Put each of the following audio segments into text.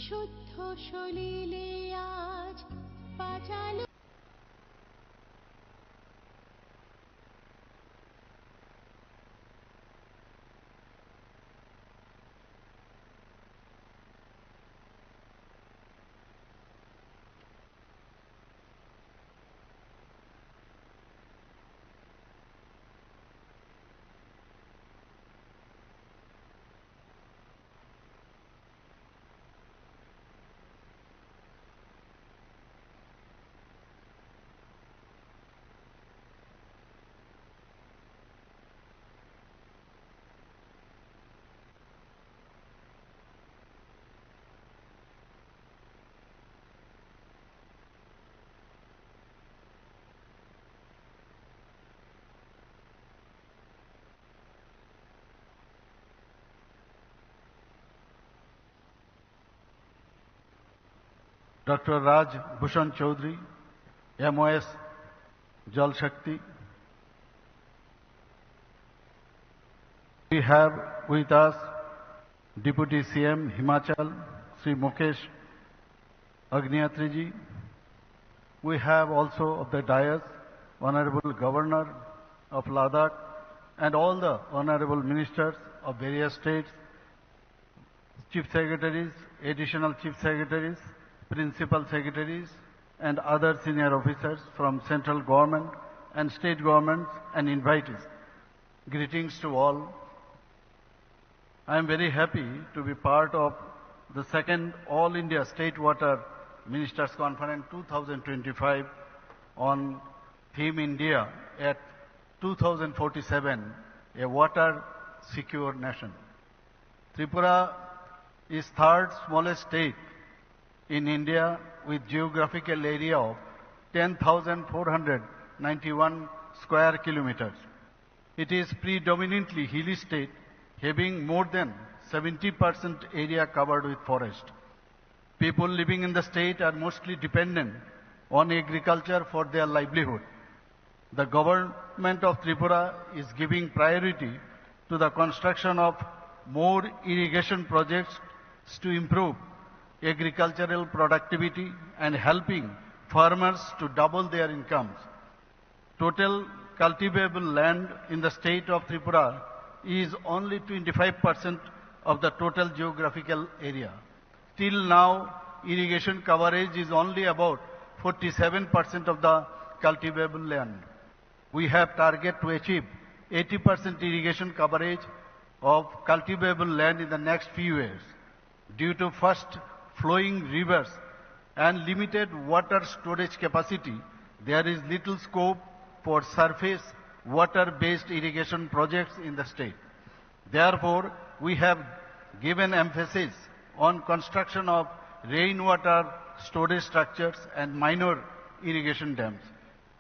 শুদ্ধ সলিলে আজ বাজালো। Dr. Raj Bhushan Chaudhary, MOS Jal Shakti. We have with us Deputy CM Himachal, Sri Mukesh Agniatriji. We have also of the dais Honorable Governor of Ladakh and all the Honorable Ministers of various states, Chief Secretaries, Additional Chief Secretaries, Principal Secretaries and other senior officers from central government and state governments and invitees. Greetings to all. I am very happy to be part of the second All India State Water Ministers Conference 2025 on theme India at 2047, a water secure nation. Tripura is third smallest state in India with geographical area of 10,491 square kilometers. It is predominantly hilly state having more than 70% area covered with forest. People living in the state are mostly dependent on agriculture for their livelihood. The government of Tripura is giving priority to the construction of more irrigation projects to improve agricultural productivity and helping farmers to double their incomes. Total cultivable land in the state of Tripura is only 25% of the total geographical area. Till now, irrigation coverage is only about 47% of the cultivable land. We have target to achieve 80% irrigation coverage of cultivable land in the next few years. Due to fast flowing rivers and limited water storage capacity, there is little scope for surface water-based irrigation projects in the state. Therefore, we have given emphasis on construction of rainwater storage structures and minor irrigation dams.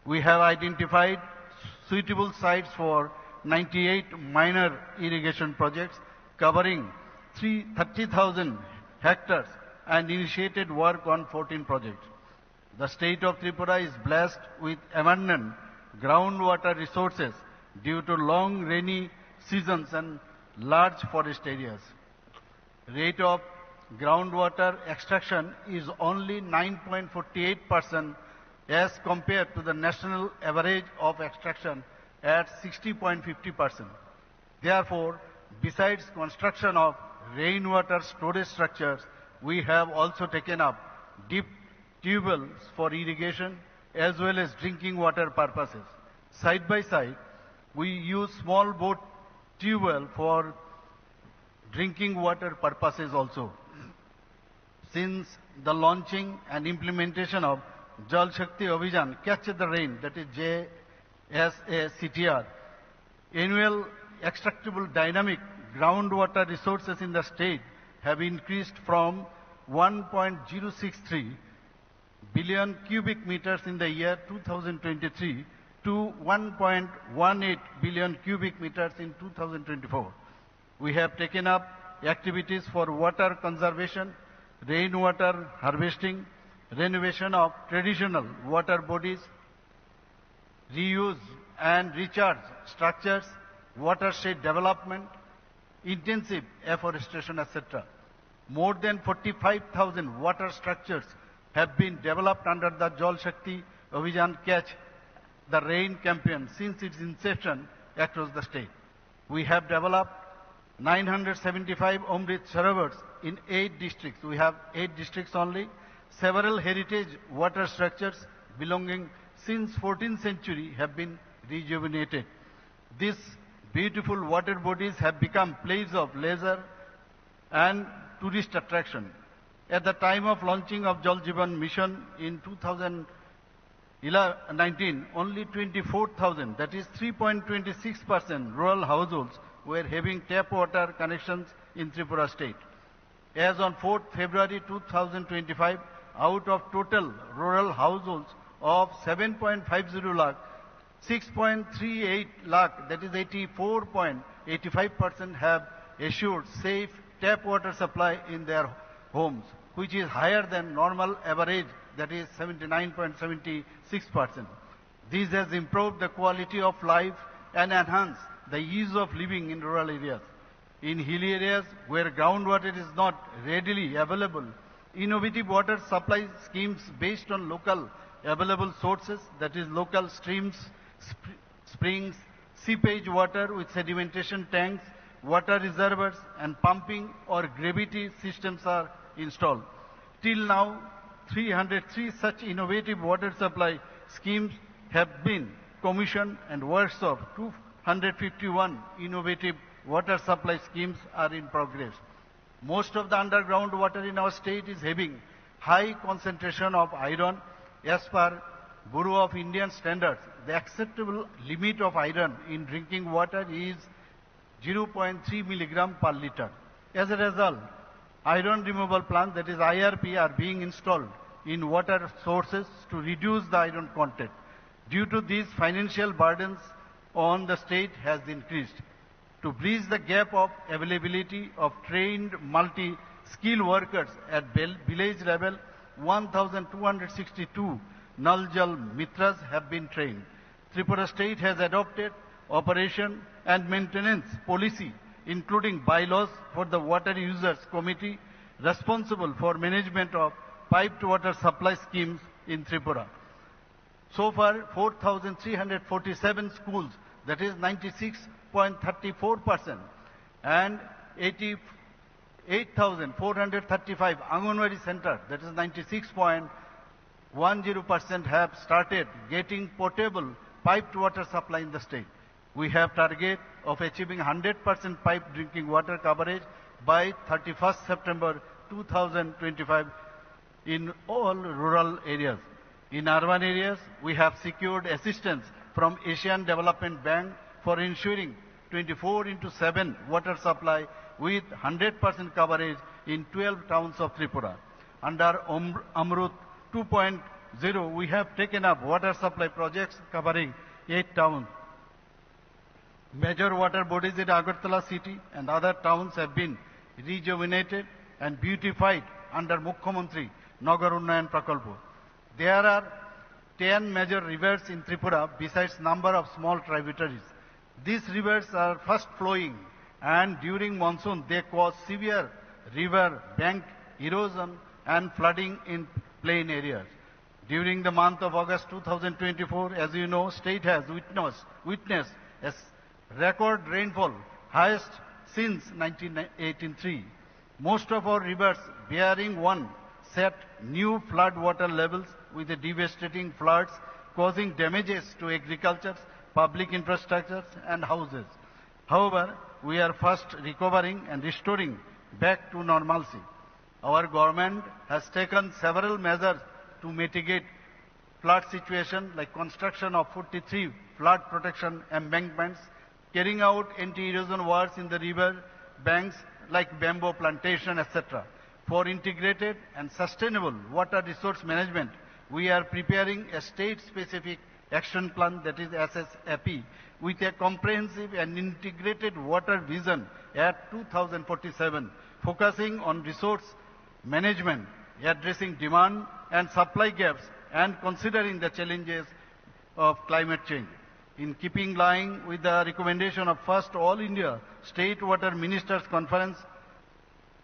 We have identified suitable sites for 98 minor irrigation projects covering 30,000 hectares and initiated work on 14 projects. The state of Tripura is blessed with abundant groundwater resources due to long rainy seasons and large forest areas. Rate of groundwater extraction is only 9.48% as compared to the national average of extraction at 60.50%. Therefore, besides construction of rainwater storage structures, we have also taken up deep tube wells for irrigation as well as drinking water purposes. Side by side, we use small boat tube well for drinking water purposes also. Since the launching and implementation of Jal Shakti Abhijan, Catch the Rain, that is JSACTR, annual extractable dynamic groundwater resources in the state have increased from 1.063 billion cubic meters in the year 2023 to 1.18 billion cubic meters in 2024. We have taken up activities for water conservation, rainwater harvesting, renovation of traditional water bodies, reuse and recharge structures, watershed development, intensive afforestation, etc. More than 45,000 water structures have been developed under the Jal Shakti Abhijan Catch the Rain campaign since its inception across the state. We have developed 975 Amrit Sarovars in 8 districts. We have 8 districts only. Several heritage water structures belonging since 14th century have been rejuvenated. These beautiful water bodies have become places of leisure and tourist attraction. At the time of launching of Jal Jeevan Mission in 2019, only 24,000, that is 3.26% rural households were having tap water connections in Tripura state. As on 4th February 2025, out of total rural households of 7.50 lakh, 6.38 lakh, that is 84.85% have assured safe tap water supply in their homes, which is higher than normal average, that is 79.76%. This has improved the quality of life and enhanced the ease of living in rural areas. In hilly areas where groundwater is not readily available, innovative water supply schemes based on local available sources, that is local streams, springs, seepage water with sedimentation tanks, water reservoirs and pumping or gravity systems are installed. Till now, 303 such innovative water supply schemes have been commissioned and works of 251 innovative water supply schemes are in progress. Most of the underground water in our state is having high concentration of iron. As per Bureau of Indian Standards, the acceptable limit of iron in drinking water is 0.3 milligram per liter. As a result, iron removal plants, that is IRP, are being installed in water sources to reduce the iron content. Due to these, financial burdens on the state has increased. To bridge the gap of availability of trained multi-skill workers at village level, 1,262 Nal Jal Mitras have been trained. Tripura state has adopted operation and maintenance policy, including bylaws for the water users committee responsible for management of piped water supply schemes in Tripura. So far, 4,347 schools, that is 96.34%, and 8,435 Anganwadi centers, that is 96.10%, have started getting potable piped water supply in the state. We have target of achieving 100% piped drinking water coverage by 31st September 2025 in all rural areas. In urban areas, we have secured assistance from Asian Development Bank for ensuring 24/7 water supply with 100% coverage in 12 towns of Tripura. Under Amrut 2.0, we have taken up water supply projects covering 8 towns. Major water bodies in Agartala city and other towns have been rejuvenated and beautified under Mukhyamantri Nagar Unnayan Prakalpo. There are 10 major rivers in Tripura besides number of small tributaries. These rivers are fast flowing and during monsoon they cause severe river bank erosion and flooding in plain areas. During the month of August 2024, as you know, state has witnessed a record rainfall, highest since 1983. Most of our rivers bearing one set new flood water levels with the devastating floods causing damages to agriculture, public infrastructures and houses. However, we are fast recovering and restoring back to normalcy. Our government has taken several measures to mitigate flood situation like construction of 43 flood protection embankments, carrying out anti-erosion works in the river banks like bamboo plantation, etc. For integrated and sustainable water resource management, we are preparing a state-specific action plan, that is SSAP, with a comprehensive and integrated water vision at 2047, focusing on resource management, addressing demand and supply gaps, and considering the challenges of climate change. In keeping line with the recommendation of first All India State Water Ministers Conference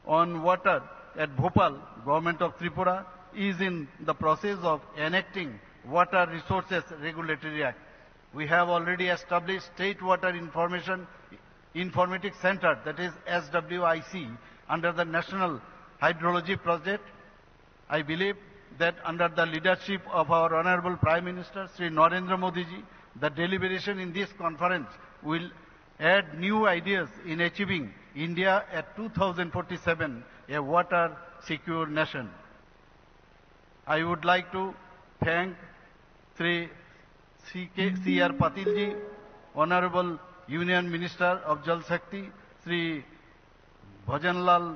on water at Bhopal, Government of Tripura is in the process of enacting Water Resources Regulatory Act. We have already established State Water Informatics Center, that is SWIC, under the National Hydrology Project. I believe that under the leadership of our Honorable Prime Minister, Sri Narendra Modi ji, the deliberation in this conference will add new ideas in achieving India at 2047 a water secure nation. I would like to thank Sri C.R. Patil ji, Honorable Union Minister of Jal Shakti, Sri Bhajanlal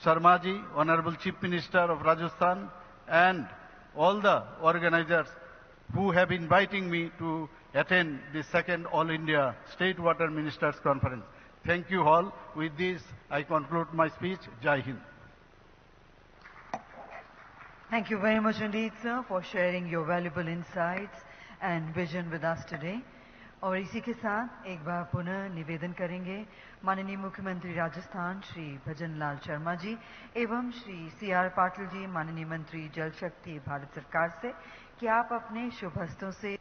Sharma ji, Honorable Chief Minister of Rajasthan, and all the organizers who have invited me to attend the second All India State Water Ministers Conference. Thank you all. With this, I conclude my speech. Jai Hind. Thank you very much indeed, sir, for sharing your valuable insights and vision with us today. और इसी के साथ एक बार पुनः निवेदन करेंगे माननीय मुख्यमंत्री राजस्थान श्री भजनलाल शर्मा जी एवं श्री C.R. पाटिल जी, माननीय मंत्री जल शक्ति भारत सरकार से, कि आप अपने शुभ हस्तों से